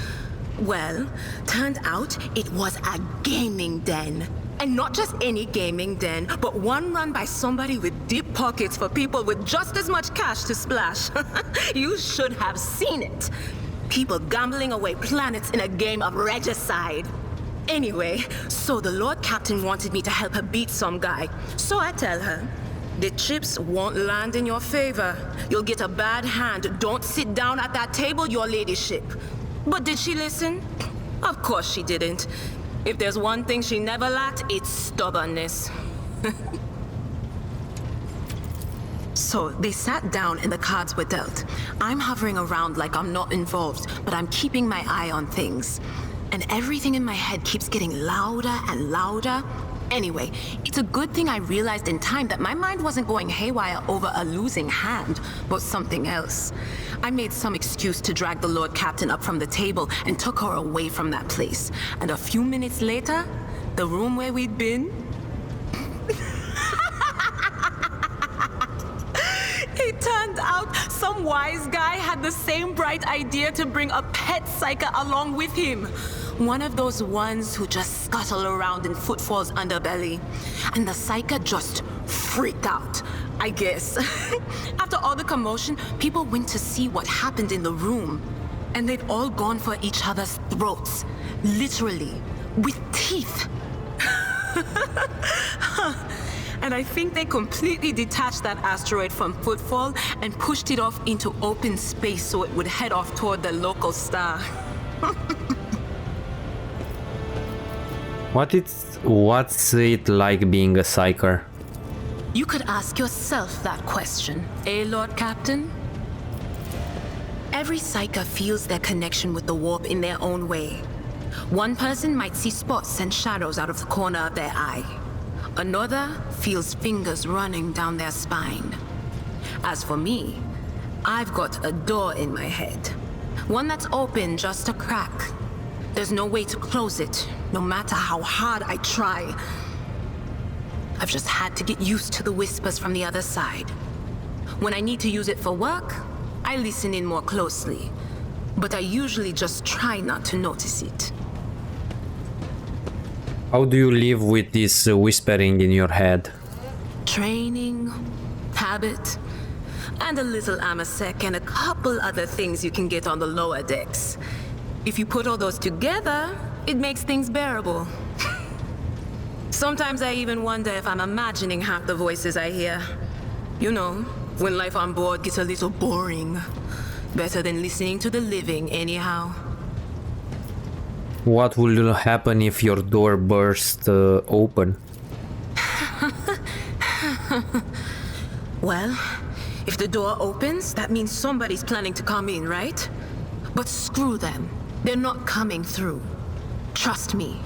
Well, turned out it was a gaming den. And not just any gaming den, but one run by somebody with deep pockets for people with just as much cash to splash. You should have seen it. People gambling away planets in a game of regicide. Anyway, so the Lord Captain wanted me to help her beat some guy. So I tell her, the chips won't land in your favor. You'll get a bad hand. Don't sit down at that table, your ladyship. But did she listen? Of course she didn't. If there's one thing she never lacked, it's stubbornness. So they sat down and the cards were dealt. I'm hovering around like I'm not involved, but I'm keeping my eye on things. And everything in my head keeps getting louder and louder. Anyway, it's a good thing I realized in time that my mind wasn't going haywire over a losing hand, but something else. I made some excuse to drag the Lord Captain up from the table and took her away from that place. And a few minutes later, the room where we'd been... It turned out some wise guy had the same bright idea to bring a pet psyker along with him. One of those ones who just scuttle around in Footfall's underbelly. And the psyker just freaked out, I guess. After all the commotion, people went to see what happened in the room. And they'd all gone for each other's throats. Literally. With teeth. And I think they completely detached that asteroid from Footfall and pushed it off into open space so it would head off toward the local star. What's it like being a psyker? You could ask yourself that question, eh, Lord Captain? Every psyker feels their connection with the warp in their own way. One person might see spots and shadows out of the corner of their eye. Another feels fingers running down their spine. As for me, I've got a door in my head. One that's open just a crack. There's no way to close it, no matter how hard I try. I've just had to get used to the whispers from the other side. When I need to use it for work, I listen in more closely. But I usually just try not to notice it. How do you live with this whispering in your head? Training, habit, and a little amasec and a couple other things you can get on the lower decks. If you put all those together, it makes things bearable. Sometimes I even wonder if I'm imagining half the voices I hear. You know, when life on board gets a little boring. Better than listening to the living, anyhow. What will happen if your door bursts open? Well, if the door opens, that means somebody's planning to come in, right? But screw them. They're not coming through. Trust me,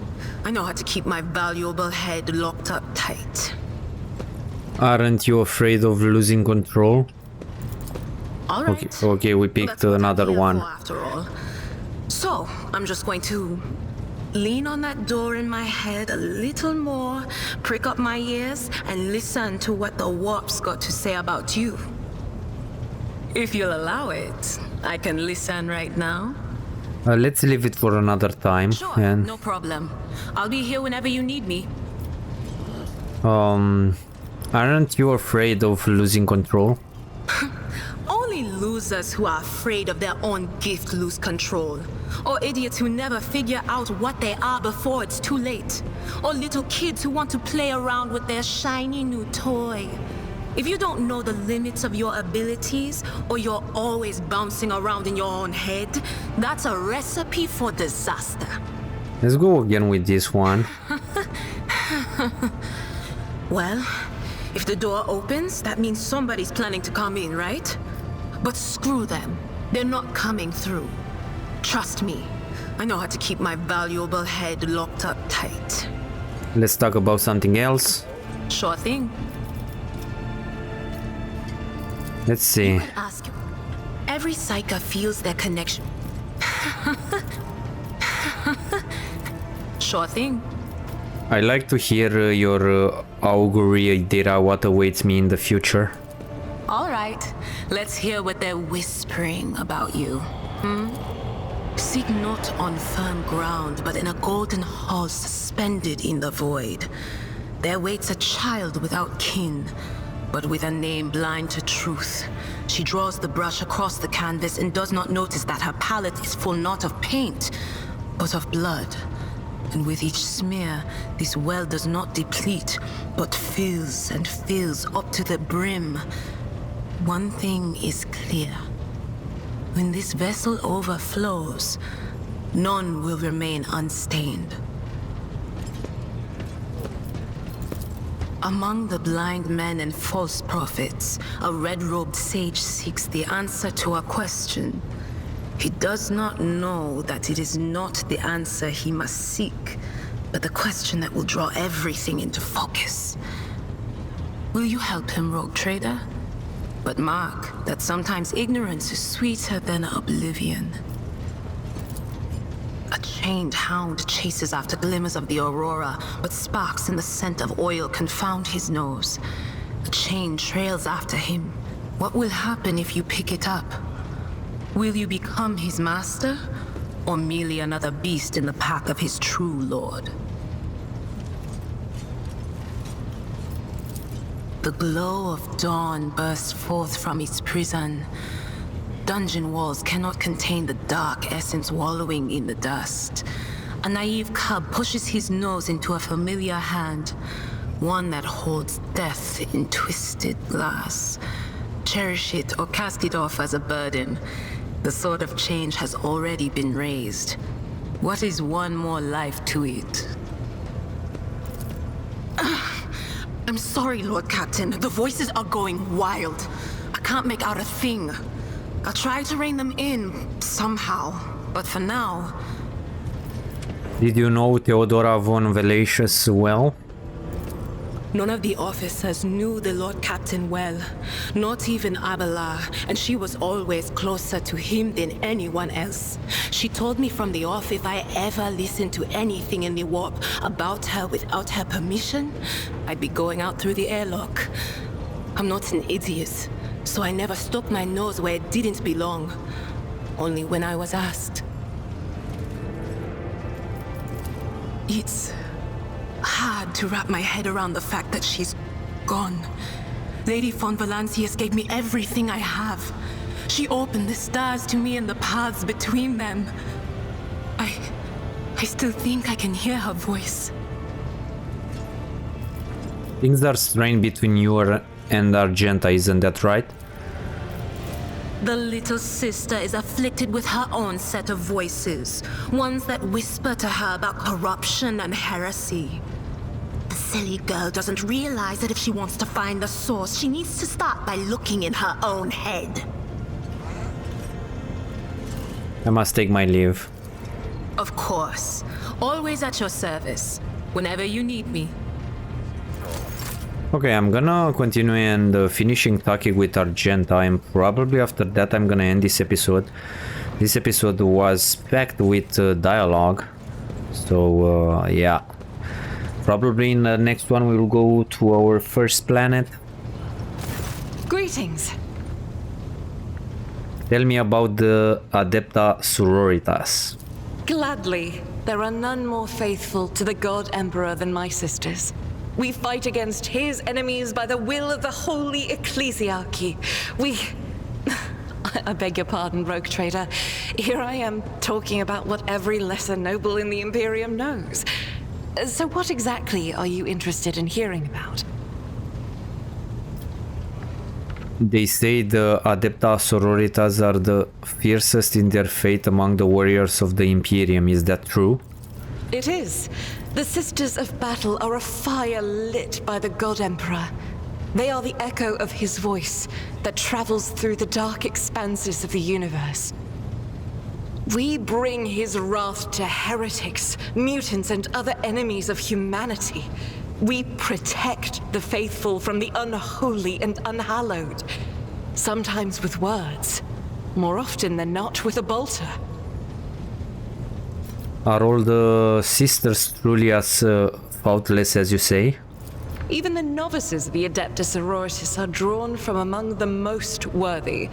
I know how to keep my valuable head locked up tight. Aren't you afraid of losing control? All right. Okay, we picked another one. After all. So, I'm just going to lean on that door in my head a little more, prick up my ears, and listen to what the warp's got to say about you. If you'll allow it, I can listen right now. Let's leave it for another time. Sure, and no problem. I'll be here whenever you need me. aren't you afraid of losing control? Only losers who are afraid of their own gift lose control. Or idiots who never figure out what they are before it's too late. Or little kids who want to play around with their shiny new toy. If you don't know the limits of your abilities, or you're always bouncing around in your own head, that's a recipe for disaster. Let's go again with this one. Well, If the door opens, that means somebody's planning to come in, right? But screw them. They're not coming through. Trust me. I know how to keep my valuable head locked up tight. Let's talk about something else. Sure thing. Let's see. Ask you. Every Psyker feels their connection. Sure thing. I like to hear your augury idea what awaits me in the future. All right, let's hear what they're whispering about you. Seek not on firm ground, but in a golden hall suspended in the void. There waits a child without kin, but with a name blind to truth. She draws the brush across the canvas and does not notice that her palette is full not of paint, but of blood. And with each smear, this well does not deplete, but fills and fills up to the brim. One thing is clear. When this vessel overflows, none will remain unstained. Among the blind men and false prophets, a red-robed sage seeks the answer to a question. He does not know that it is not the answer he must seek, but the question that will draw everything into focus. Will you help him, rogue trader? But mark that sometimes ignorance is sweeter than oblivion. A chained hound chases after glimmers of the aurora, but sparks in the scent of oil confound his nose. The chain trails after him. What will happen if you pick it up? Will you become his master, or merely another beast in the pack of his true lord? The glow of dawn bursts forth from its prison. Dungeon walls cannot contain the dark essence wallowing in the dust. A naive cub pushes his nose into a familiar hand, one that holds death in twisted glass. Cherish it or cast it off as a burden. The sword of change has already been raised. What is one more life to it? I'm sorry, Lord Captain. The voices are going wild. I can't make out a thing. I'll try to rein them in, somehow. But for now... Did you know Theodora von Velatius well? None of the officers knew the Lord Captain well, not even Abelard, and she was always closer to him than anyone else. She told me from the off if I ever listened to anything in the warp about her without her permission, I'd be going out through the airlock. I'm not an idiot, so I never stuck my nose where it didn't belong, only when I was asked. It's hard to wrap my head around the fact that she's gone. Lady von Valancius gave me everything I have. She opened the stars to me and the paths between them. I still think I can hear her voice. Things are strained between you and Argenta, isn't that right? The little sister is afflicted with her own set of voices, ones that whisper to her about corruption and heresy. The silly girl doesn't realize that if she wants to find the source, she needs to start by looking in her own head. I must take my leave. Of course. Always at your service. Whenever you need me. Okay, I'm gonna continue and finishing talking with Argenta, and probably after that I'm gonna end this episode. This episode was packed with dialogue, so yeah. Probably in the next one we'll go to our first planet. Greetings. Tell me about the Adepta Sororitas. Gladly. There are none more faithful to the God Emperor than my sisters. We fight against his enemies by the will of the Holy Ecclesiarchy. I beg your pardon, Rogue Trader. Here I am talking about what every lesser noble in the Imperium knows. So what exactly are you interested in hearing about? They say the Adepta Sororitas are the fiercest in their fate among the warriors of the Imperium. Is that true? It is. The Sisters of Battle are a fire lit by the God Emperor. They are the echo of his voice that travels through the dark expanses of the universe. We bring his wrath to heretics, mutants, and other enemies of humanity. We protect the faithful from the unholy and unhallowed. Sometimes with words, more often than not with a bolter. Are all the sisters truly as faultless as you say? Even the novices of the Adeptus Sororitas are drawn from among the most worthy.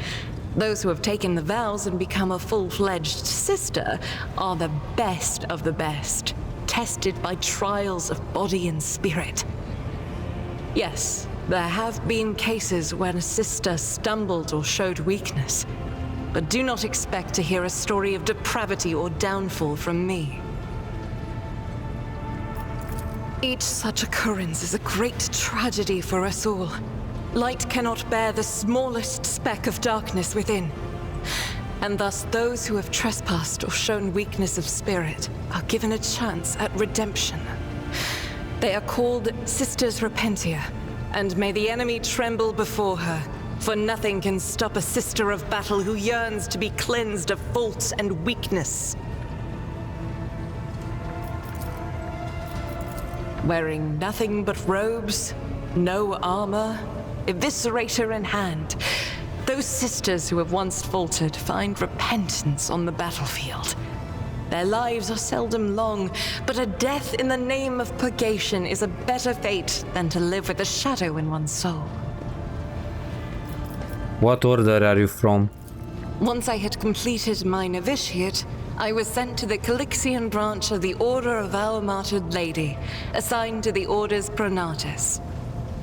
Those who have taken the vows and become a full-fledged sister are the best of the best, tested by trials of body and spirit. Yes, there have been cases when a sister stumbled or showed weakness, but do not expect to hear a story of depravity or downfall from me. Each such occurrence is a great tragedy for us all. Light cannot bear the smallest speck of darkness within. And thus those who have trespassed or shown weakness of spirit are given a chance at redemption. They are called Sisters Repentia, and may the enemy tremble before her, for nothing can stop a sister of battle who yearns to be cleansed of fault and weakness. Wearing nothing but robes, no armor, eviscerator in hand, those sisters who have once faltered find repentance on the battlefield. Their lives are seldom long, but a death in the name of purgation is a better fate than to live with a shadow in one's soul. What order are you from? Once I had completed my novitiate, I was sent to the Calixian branch of the Order of Our Martyred Lady, assigned to the Order's Pronatus.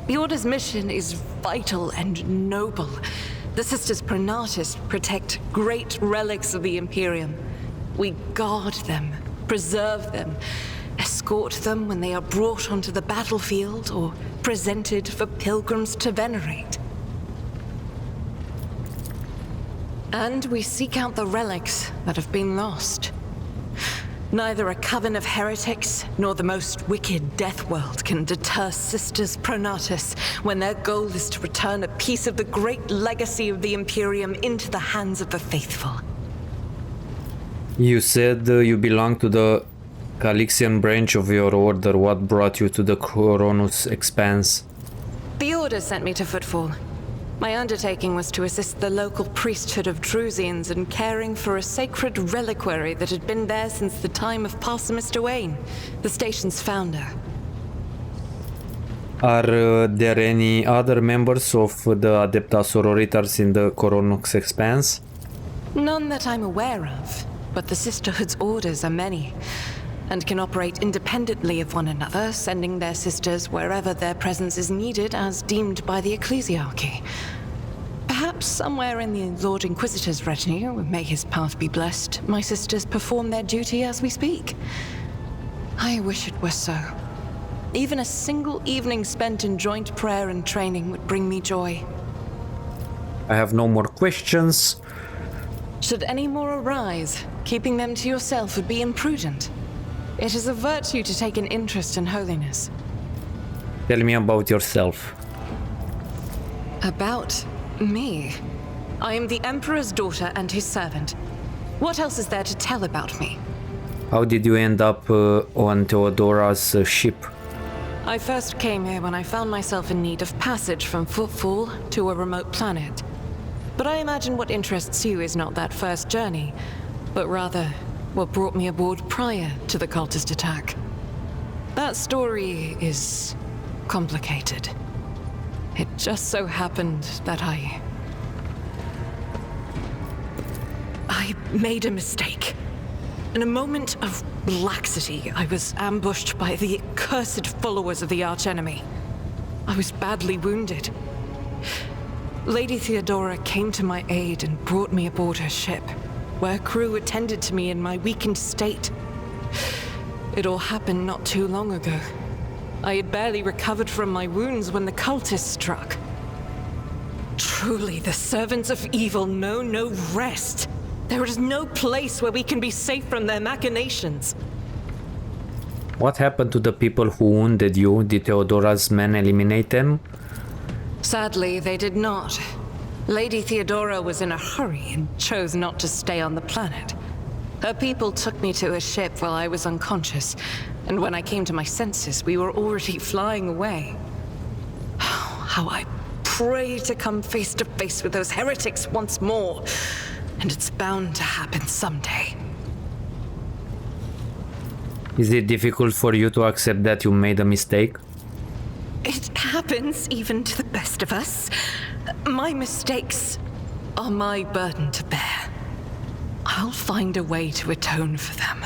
The Order's mission is vital and noble. The Sisters Pronatus protect great relics of the Imperium. We guard them, preserve them, escort them when they are brought onto the battlefield or presented for pilgrims to venerate. And we seek out the relics that have been lost. Neither a coven of heretics nor the most wicked death world can deter Sisters Pronatus when their goal is to return a piece of the great legacy of the Imperium into the hands of the faithful. You said you belong to the Calixian branch of your order. What brought you to the Coronus Expanse? The Order sent me to Footfall. My undertaking was to assist the local priesthood of Drusians in caring for a sacred reliquary that had been there since the time of Parson Mr. Wayne, the station's founder. Are there any other members of the Adeptus Sororitas in the Coronux Expanse? None that I'm aware of, but the sisterhood's orders are many, and can operate independently of one another, sending their sisters wherever their presence is needed as deemed by the ecclesiarchy. Perhaps somewhere in the Lord Inquisitor's retinue, may his path be blessed, my sisters perform their duty as we speak. I wish it were so. Even a single evening spent in joint prayer and training would bring me joy. I have no more questions. Should any more arise, keeping them to yourself would be imprudent. It is a virtue to take an interest in holiness. Tell me about yourself. About me? I am the Emperor's daughter and his servant. What else is there to tell about me? How did you end up on Theodora's ship? I first came here when I found myself in need of passage from Footfall to a remote planet. But I imagine what interests you is not that first journey, but rather what brought me aboard prior to the cultist attack. That story is complicated. It just so happened that I made a mistake. In a moment of laxity, I was ambushed by the accursed followers of the archenemy. I was badly wounded. Lady Theodora came to my aid and brought me aboard her ship, where crew attended to me in my weakened state. It all happened not too long ago. I had barely recovered from my wounds when the cultists struck. Truly, the servants of evil know no rest. There is no place where we can be safe from their machinations. What happened to the people who wounded you? Did Theodora's men eliminate them? Sadly, they did not. Lady Theodora was in a hurry and chose not to stay on the planet. Her people took me to a ship while I was unconscious, and when I came to my senses, we were already flying away. How I pray to come face to face with those heretics once more, and it's bound to happen someday. Is it difficult for you to accept that you made a mistake? It happens even to the best of us. My mistakes are my burden to bear. I'll find a way to atone for them.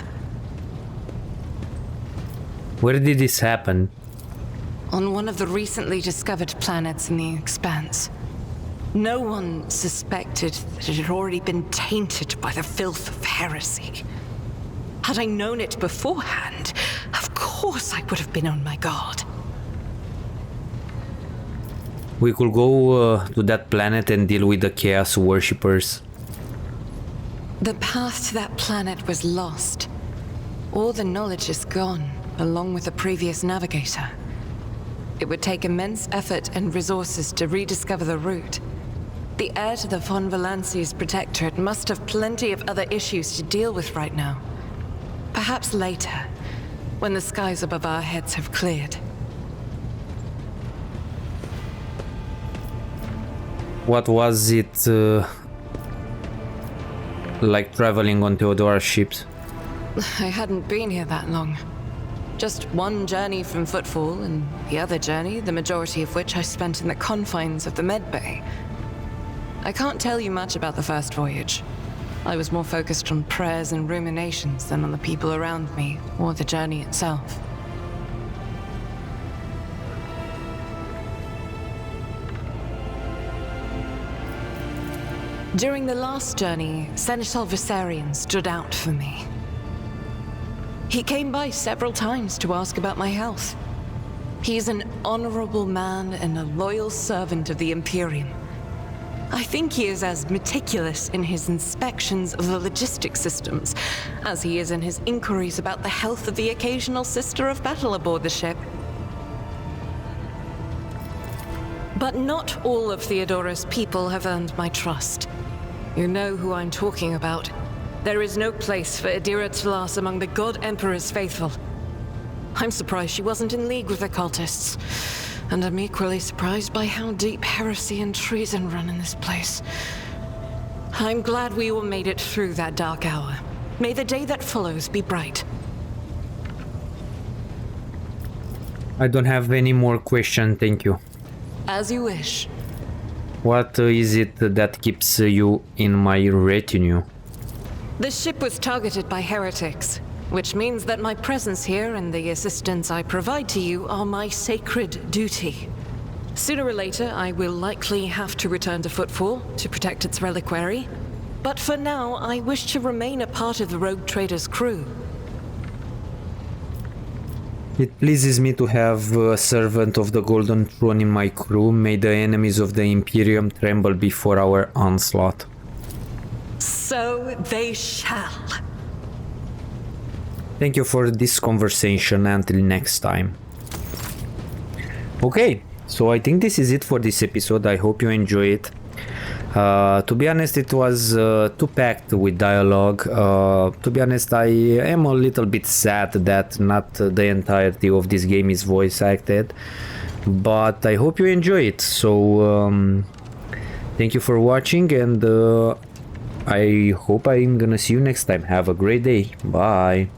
Where did this happen? On one of the recently discovered planets in the Expanse. No one suspected that it had already been tainted by the filth of heresy. Had I known it beforehand, of course I would have been on my guard. We could go to that planet and deal with the Chaos Worshippers. The path to that planet was lost. All the knowledge is gone, along with the previous navigator. It would take immense effort and resources to rediscover the route. The heir to the von Valancius Protectorate must have plenty of other issues to deal with right now. Perhaps later, when the skies above our heads have cleared. What was it like traveling on Theodora's ships? I hadn't been here that long. Just one journey from Footfall, and the other journey, the majority of which I spent in the confines of the Medbay. I can't tell you much about the first voyage. I was more focused on prayers and ruminations than on the people around me, or the journey itself. During the last journey, Seneschal Viserion stood out for me. He came by several times to ask about my health. He's an honorable man and a loyal servant of the Imperium. I think he is as meticulous in his inspections of the logistics systems as he is in his inquiries about the health of the occasional sister of battle aboard the ship. But not all of Theodora's people have earned my trust. You know who I'm talking about. There is no place for Adira Tlas among the God Emperor's faithful. I'm surprised she wasn't in league with the cultists. And I'm equally surprised by how deep heresy and treason run in this place. I'm glad we all made it through that dark hour. May the day that follows be bright. I don't have any more questions, thank you. As you wish. What is it that keeps you in my retinue? The ship was targeted by heretics, which means that my presence here and the assistance I provide to you are my sacred duty. Sooner or later, I will likely have to return to Footfall to protect its reliquary, but for now, I wish to remain a part of the Rogue Trader's crew. It pleases me to have a servant of the Golden Throne in my crew. May the enemies of the Imperium tremble before our onslaught. So they shall. Thank you for this conversation. Until next time. Okay, so I think this is it for this episode. I hope you enjoy it. To be honest, it was too packed with dialogue. To be honest, I am a little bit sad that not the entirety of this game is voice acted, but I hope you enjoy it. So thank you for watching, and I hope I'm gonna see you next time. Have a great day. Bye.